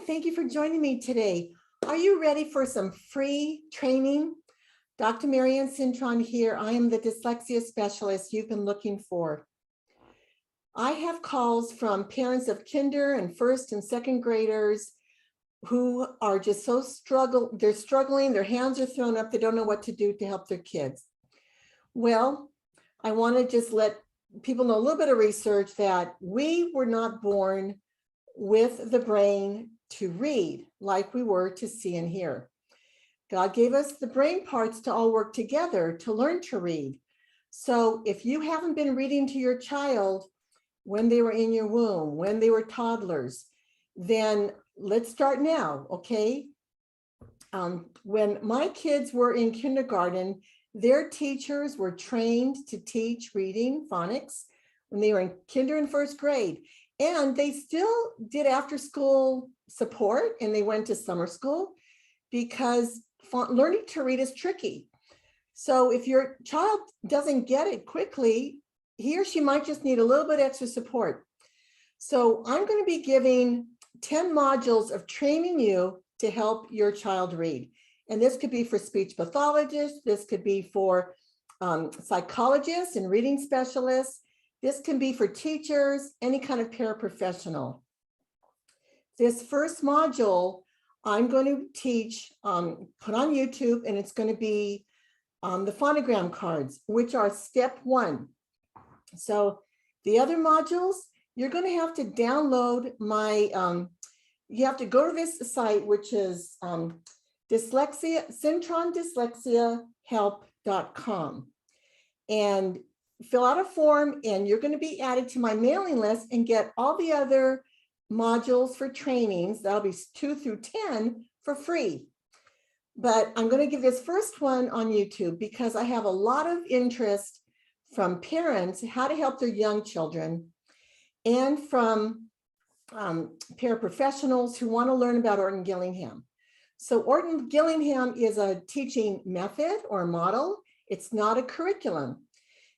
thank you for joining me today. Are you ready for some free training? Dr. Marianne here. I am the dyslexia specialist you've been looking for. I have calls from parents of kinder and first and second graders who are just so they're struggling, their hands are thrown up, they don't know what to do to help their kids. Well, I want to just let people know a little bit of research that we were not born with the brain to read like we were to see and hear. God gave us the brain parts to all work together to learn to read. So if you haven't been reading to your child when they were in your womb, when they were toddlers, then let's start now, okay? When my kids were in kindergarten, their teachers were trained to teach reading, phonics, when they were in kinder and first grade. And they still did after school support, and they went to summer school because learning to read is tricky. So if your child doesn't get it quickly, he or she might just need a little bit extra support. So I'm going to be giving 10 modules of training you to help your child read. And this could be for speech pathologists. This could be for psychologists and reading specialists. This can be for teachers, any kind of paraprofessional. This first module, I'm going to teach, put on YouTube, and it's going to be the phonogram cards, which are step 1. So the other modules, you're going to have to download my, you have to go to this site, which is CintronDyslexiaHelp.com, and fill out a form, and you're going to be added to my mailing list and get all the other modules for trainings. That'll be 2 through 10 for free. But I'm going to give this first one on YouTube because I have a lot of interest from parents how to help their young children, and from paraprofessionals who want to learn about Ortongillingham. So Ortongillingham is a teaching method or model. It's not a curriculum.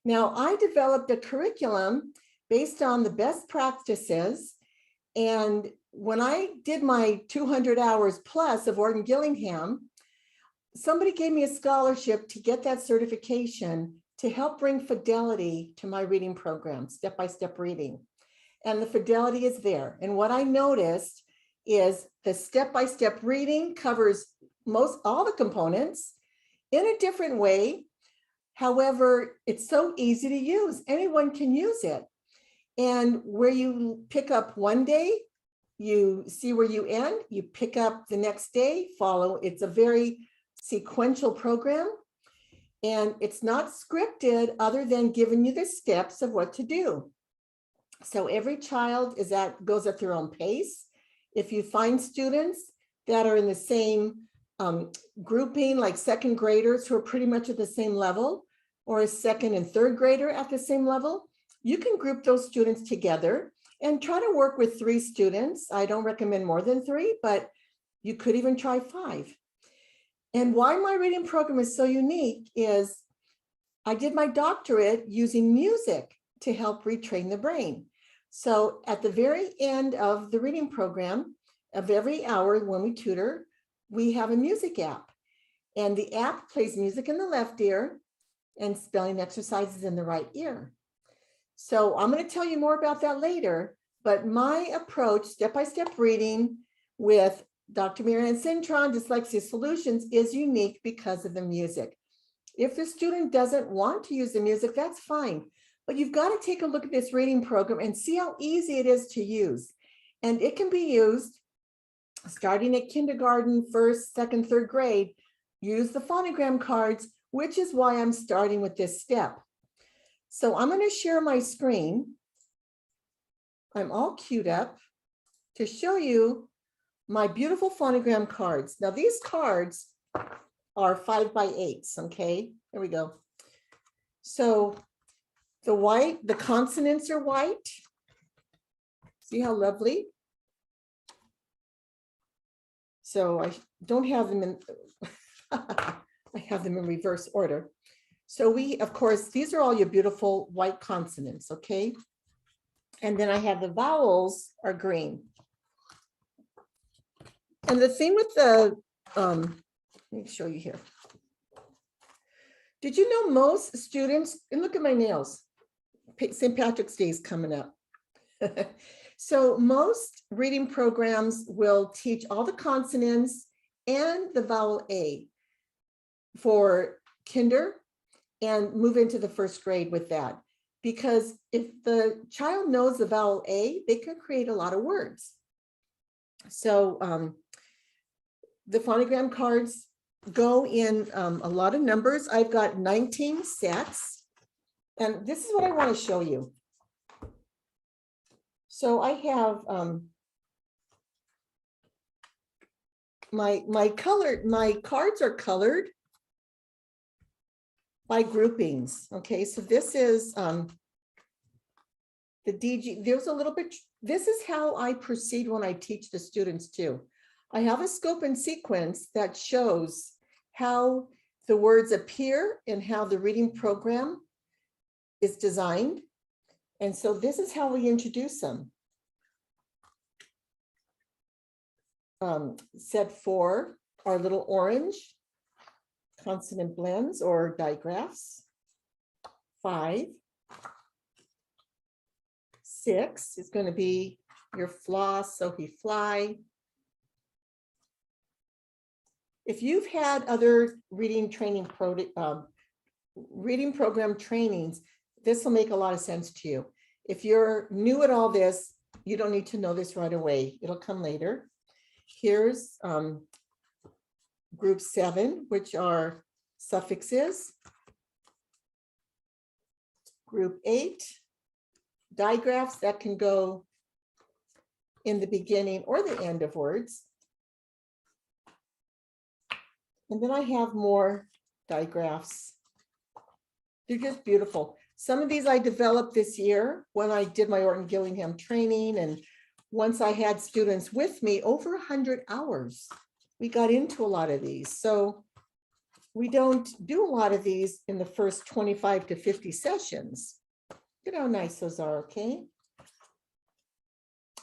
Now, I developed a curriculum based on the best practices. And when I did my 200 hours plus of Ortongillingham, somebody gave me a scholarship to get that certification to help bring fidelity to my reading program, step-by-step reading. And the fidelity is there. And what I noticed is the step-by-step reading covers all the components in a different way. However, it's so easy to use. Anyone can use it. And where you pick up one day, you see where you end, you pick up the next day, follow. It's a very sequential program. And it's not scripted other than giving you the steps of what to do. So every child goes at their own pace. If you find students that are in the same grouping, like second graders who are pretty much at the same level, or a second and third grader at the same level, you can group those students together and try to work with 3 students. I don't recommend more than 3, but you could even try 5. And why my reading program is so unique is I did my doctorate using music to help retrain the brain. So at the very end of the reading program, of every hour when we tutor, we have a music app. And the app plays music in the left ear and spelling exercises in the right ear. So I'm going to tell you more about that later, but my approach, step-by-step reading with Dr. Marianne Dyslexia Solutions, is unique because of the music. If the student doesn't want to use the music, that's fine. But you've got to take a look at this reading program and see how easy it is to use. And it can be used starting at kindergarten, first, second, third grade. Use the phonogram cards, which is why I'm starting with this step. So I'm going to share my screen. I'm all queued up to show you my beautiful phonogram cards. Now these cards are 5x8s, okay? Here we go. So the consonants are white. See how lovely? So I don't have them in, I have them in reverse order. So of course, these are all your beautiful white consonants, okay? And then I have the vowels are green. And the thing with the, let me show you here. Did you know most students, and look at my nails, St. Patrick's Day is coming up. So most reading programs will teach all the consonants and the vowel A for kinder and move into the first grade with that. Because if the child knows the vowel A, they can create a lot of words. So the phonogram cards go in a lot of numbers. I've got 19 sets, and this is what I want to show you. So I have my cards are colored by groupings. Okay, so this is the DG. There's a little bit. This is how I proceed when I teach the students too. I have a scope and sequence that shows how the words appear and how the reading program is designed. And so this is how we introduce them. Set 4 are little orange consonant blends or digraphs. 5, 6 is going to be your floss, so he fly. If you've had other reading program trainings, this will make a lot of sense to you. If you're new at all this, you don't need to know this right away. It'll come later. Here's group 7, which are suffixes. Group 8, digraphs that can go in the beginning or the end of words. And then I have more digraphs. They're just beautiful. Some of these I developed this year when I did my Ortongillingham training. And once I had students with me, over 100 hours, we got into a lot of these. So we don't do a lot of these in the first 25 to 50 sessions. Look at how nice those are, okay?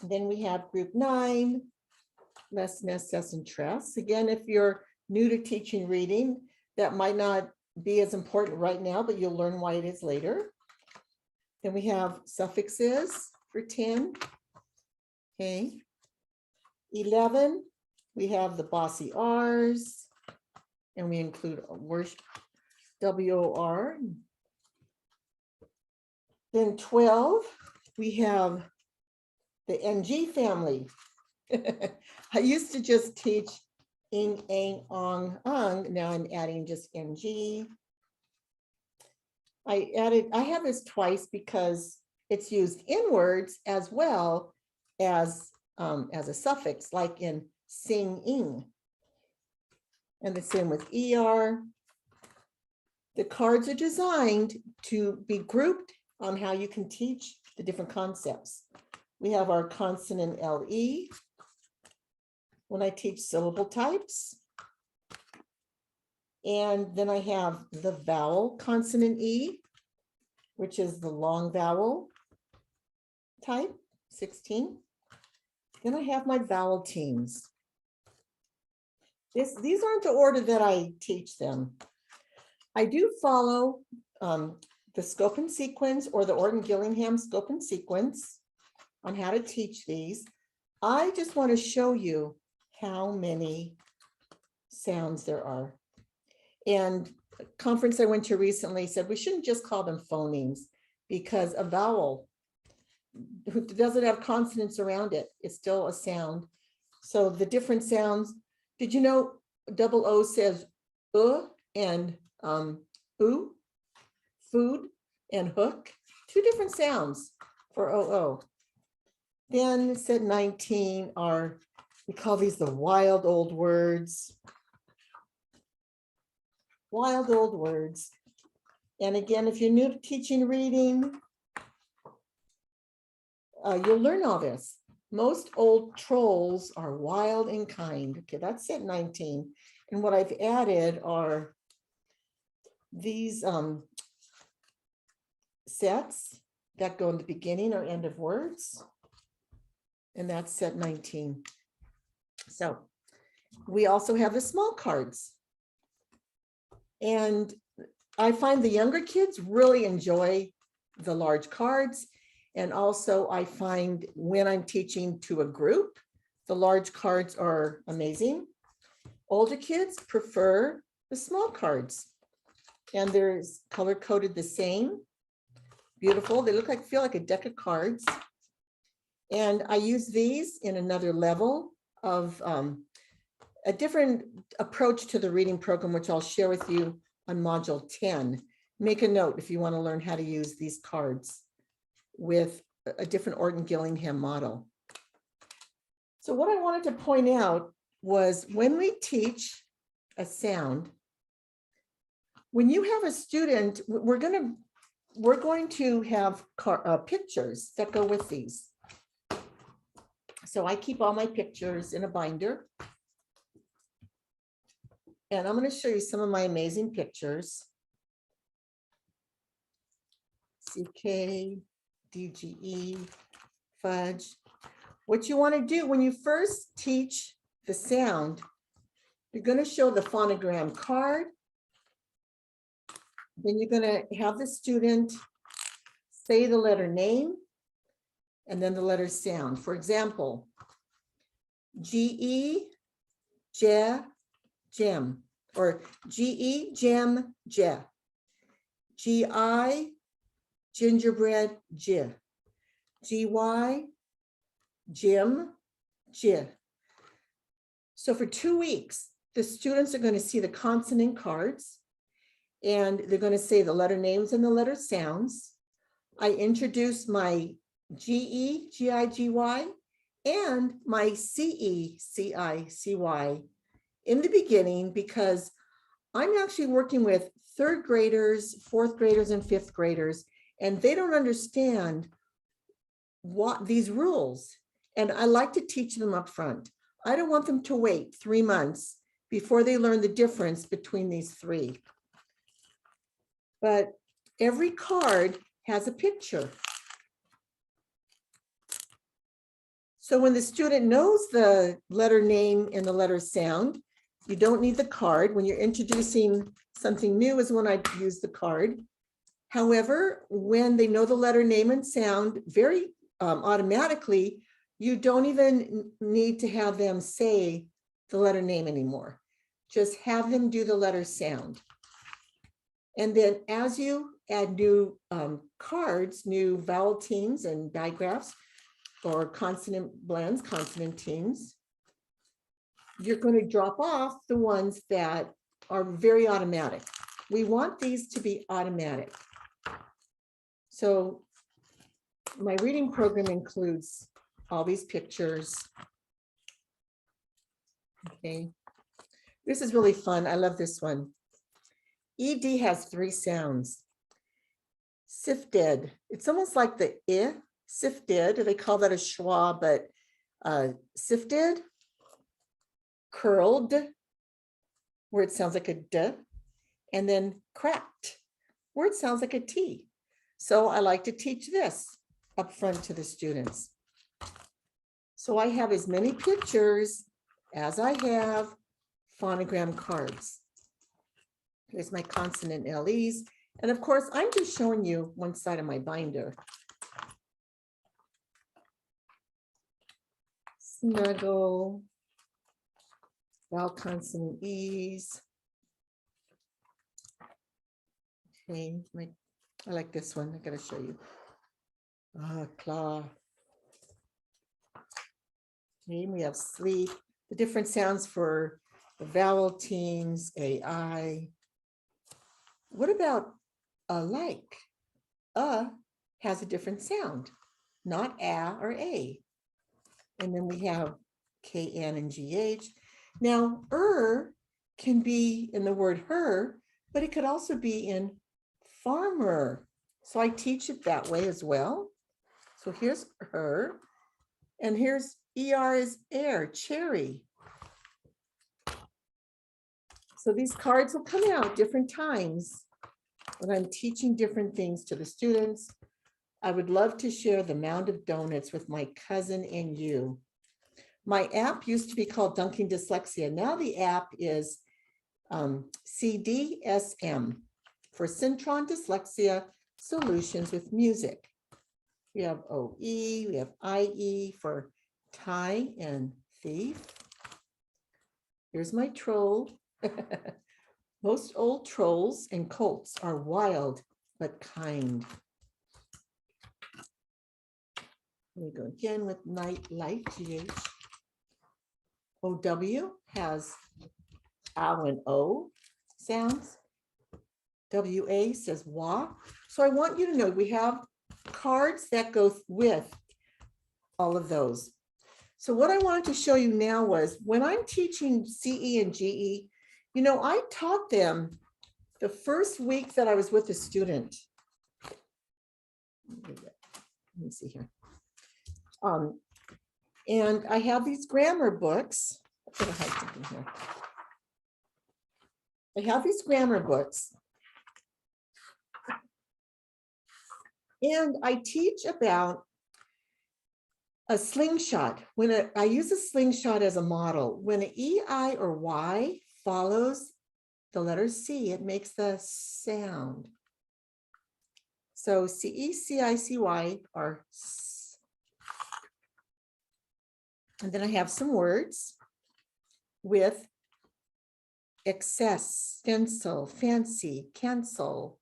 And then we have group 9, less, ness, cess, and tress. Again, if you're new to teaching reading, that might not be as important right now, but you'll learn why it is later. Then we have suffixes for 10. Okay. 11, we have the bossy R's, and we include WOR. Then 12, we have the NG family. I used to just teach ing, ang, ong, ung. Now I'm adding just ng. I have this twice because it's used in words as well as a suffix, like in sing-ing. And the same with ER. The cards are designed to be grouped on how you can teach the different concepts. We have our consonant LE. When I teach syllable types. And then I have the vowel consonant E, which is the long vowel type, 16. Then I have my vowel teams. These aren't the order that I teach them. I do follow the scope and sequence, or the Ortongillingham scope and sequence on how to teach these. I just want to show you how many sounds there are. And a conference I went to recently said we shouldn't just call them phonemes, because a vowel doesn't have consonants around it. It's still a sound. So the different sounds, did you know double O says and oo, food and hook, 2 different sounds for OO. Then set 19 are, we call these the wild old words. Wild old words. And again, if you're new to teaching reading, you'll learn all this. Most old trolls are wild and kind. Okay, that's set 19. And what I've added are these sets that go in the beginning or end of words. And that's set 19. So we also have the small cards. And I find the younger kids really enjoy the large cards. And also I find when I'm teaching to a group, the large cards are amazing. Older kids prefer the small cards. And they're color coded the same. Beautiful. They look like, feel like a deck of cards. And I use these in another level of a different approach to the reading program, which I'll share with you on module 10. Make a note if you want to learn how to use these cards with a different Ortongillingham model. So what I wanted to point out was when we teach a sound, when you have a student, we're going to have pictures that go with these. So I keep all my pictures in a binder. And I'm going to show you some of my amazing pictures. CK, DGE, fudge. What you want to do when you first teach the sound, you're going to show the phonogram card. Then you're going to have the student say the letter name and then the letter sound. For example, GE, je, gem, or GE, gem, je. GI, gingerbread, j. GY, Jim, j. So for 2 weeks, the students are going to see the consonant cards and they're going to say the letter names and the letter sounds. I introduce my GE, GI, GY, and my CE, CI, CY in the beginning because I'm actually working with 3rd graders, 4th graders, and 5th graders, and they don't understand what these rules. And I like to teach them up front. I don't want them to wait 3 months before they learn the difference between these 3. But every card has a picture. So when the student knows the letter name and the letter sound, you don't need the card. When you're introducing something new is when I use the card. However, when they know the letter name and sound very automatically, you don't even need to have them say the letter name anymore. Just have them do the letter sound. And then as you add new cards, new vowel teams and digraphs, or consonant blends, consonant teams, you're going to drop off the ones that are very automatic. We want these to be automatic. So my reading program includes all these pictures. Okay, this is really fun. I love this one. ED has 3 sounds. Sifted. It's almost like the I, sifted. They call that a schwa, but sifted. Curled, where it sounds like a D, and then cracked, where it sounds like a T. So I like to teach this up front to the students. So I have as many pictures as I have phonogram cards. Here's my consonant LEs. And of course, I'm just showing you one side of my binder. Snuggle. Vowel consonant E's. Okay, I like this one. I gotta show you. Claw. Okay, we have sleep. The different sounds for the vowel teams, AI. What about like? Has a different sound, not a or a. And then we have KN and GH. Now, can be in the word her, but it could also be in farmer. So I teach it that way as well. So here's her, and here's ER is air, cherry. So these cards will come out different times when I'm teaching different things to the students. I would love to share the mound of donuts with my cousin and you. My app used to be called Dunking Dyslexia. Now the app is CDSM for Syntron Dyslexia Solutions with Music. We have OE, we have IE for tie and thief. Here's my troll. Most old trolls and colts are wild but kind. Let me go again with night light, GH. OW has ow and O sounds. WA says wah. So I want you to know we have cards that go with all of those. So what I wanted to show you now was when I'm teaching CE and GE, you know, I taught them the first week that I was with a student. Let me see here. And I have these grammar books. I'm gonna hide something here. I have these grammar books. And I teach about a slingshot. When I use a slingshot as a model, when an E, I, or Y follows the letter C, it makes the sound. So CE, CI, CY are S. And then I have some words with excess, stencil, fancy, cancel,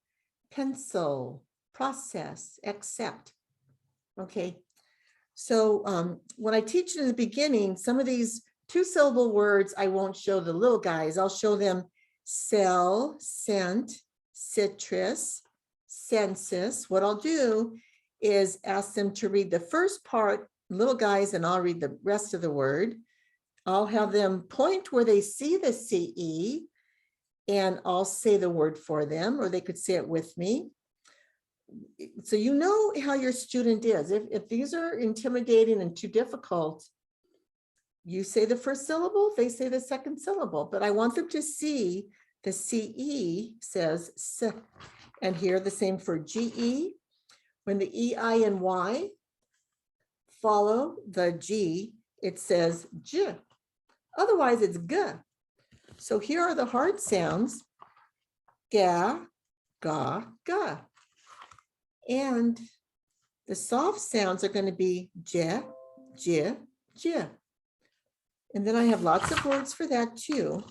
pencil, process, accept. Okay. So when I teach in the beginning, some of these 2-syllable words, I won't show the little guys. I'll show them cell, scent, citrus, census. What I'll do is ask them to read the first part, little guys, and I'll read the rest of the word. I'll have them point where they see the CE, and I'll say the word for them, or they could say it with me. So you know how your student is. If these are intimidating and too difficult, you say the first syllable, they say the second syllable, but I want them to see the CE says S, and here the same for GE. When the E, I, and Y follow the G, it says J. Otherwise it's G. So here are the hard sounds, ga, ga, ga. And the soft sounds are going to be j, j, j. And then I have lots of words for that too.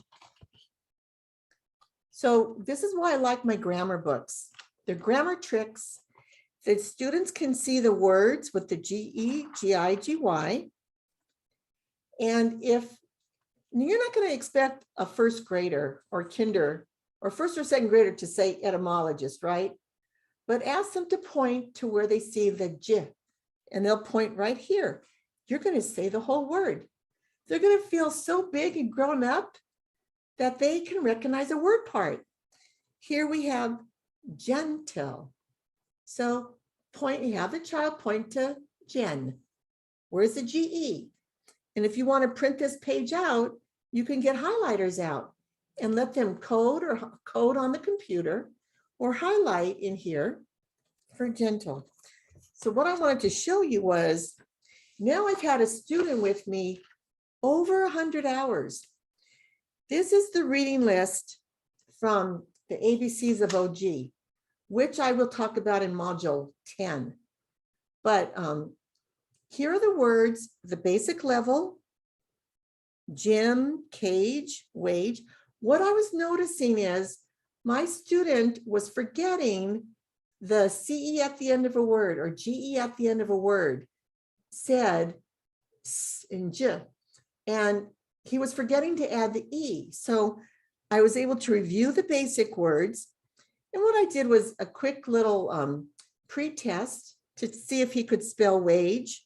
So this is why I like my grammar books. They're grammar tricks. The students can see the words with the GE, GI, GY. And if you're not going to expect a first grader or kinder or first or second grader to say etymologist, right? But ask them to point to where they see the J, and they'll point right here. You're going to say the whole word. They're going to feel so big and grown up that they can recognize a word part. Here we have gentle. So point, you have the child point to Jen. Where's the GE? And if you want to print this page out, you can get highlighters out and let them code on the computer or highlight in here for gentle. So what I wanted to show you was, now I've had a student with me over 100 hours. This is the reading list from the ABCs of OG, which I will talk about in module 10. But here are the words, the basic level, gym, cage, wage. What I was noticing is my student was forgetting the CE at the end of a word or GE at the end of a word, said S and J, and he was forgetting to add the E. So I was able to review the basic words. And what I did was a quick little pre-test to see if he could spell wage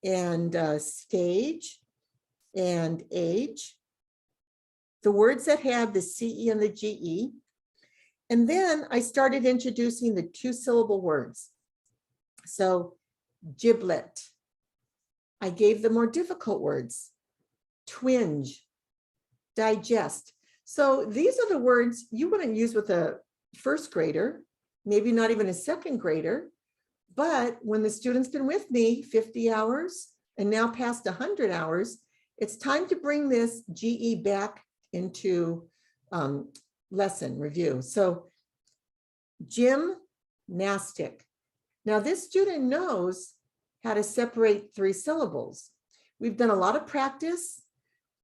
and stage and age, the words that had the CE and the GE. And then I started introducing the 2-syllable words. So giblet, I gave the more difficult words, twinge, digest. So these are the words you wouldn't use with a first grader, maybe not even a second grader. But when the student's been with me 50 hours, and now past 100 hours, it's time to bring this GE back into lesson review. So gymnastic. Now this student knows how to separate 3 syllables. We've done a lot of practice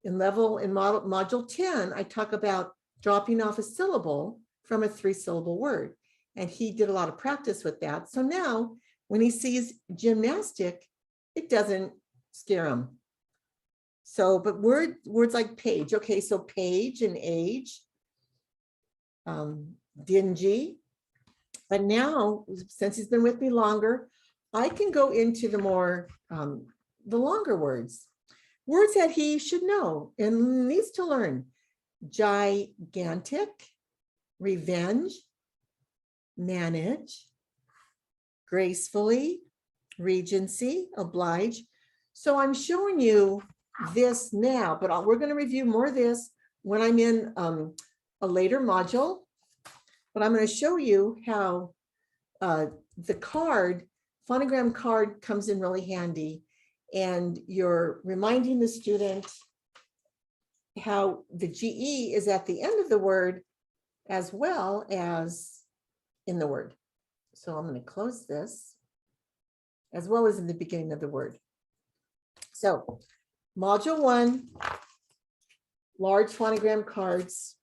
in module 10. I talk about dropping off a syllable from a 3-syllable word. And he did a lot of practice with that. So now when he sees gymnastic, it doesn't scare him. So, but words like page. Okay, so page and age, dingy. But now, since he's been with me longer, I can go into the more, the longer words. Words that he should know and needs to learn. Gigantic, revenge, manage, gracefully, regency, oblige. So I'm showing you this now, but we're going to review more of this when I'm in a later module. But I'm going to show you how the card, phonogram card, comes in really handy. And you're reminding the student how the GE is at the end of the word as well as in the word. So I'm going to close this as well as in the beginning of the word. So module 1, large phonogram cards,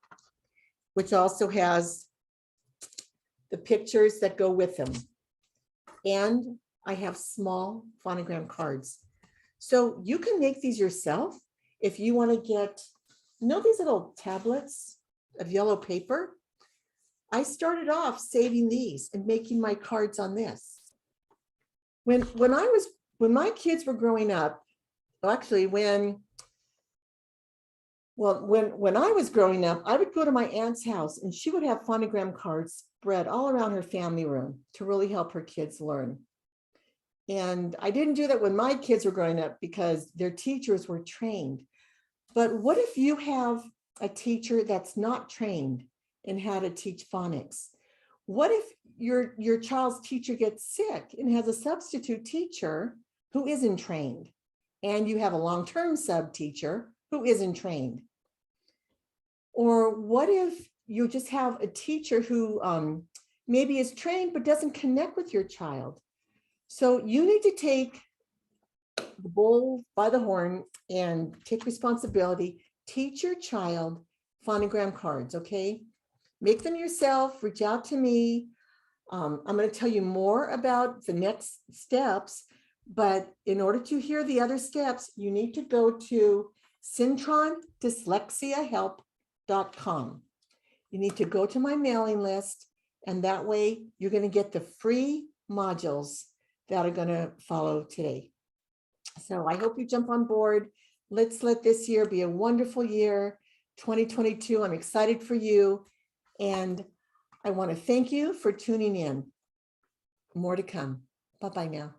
which also has the pictures that go with them. And I have small phonogram cards. So you can make these yourself if you want to get, you know, these little tablets of yellow paper. I started off saving these and making my cards on this. When my kids were growing up, actually when I was growing up, I would go to my aunt's house and she would have phonogram cards spread all around her family room to really help her kids learn. And I didn't do that when my kids were growing up because their teachers were trained. But what if you have a teacher that's not trained in how to teach phonics? What if your child's teacher gets sick and has a substitute teacher who isn't trained? And you have a long-term sub teacher who isn't trained? Or what if you just have a teacher who maybe is trained but doesn't connect with your child? So you need to take the bull by the horn and take responsibility. Teach your child phonogram cards, okay? Make them yourself, reach out to me. I'm going to tell you more about the next steps, but in order to hear the other steps, you need to go to syntronDyslexiahelp.com. You need to go to my mailing list, and that way you're going to get the free modules that are going to follow today. So I hope you jump on board. Let's let this year be a wonderful year, 2022. I'm excited for you. And I want to thank you for tuning in. More to come. Bye-bye now.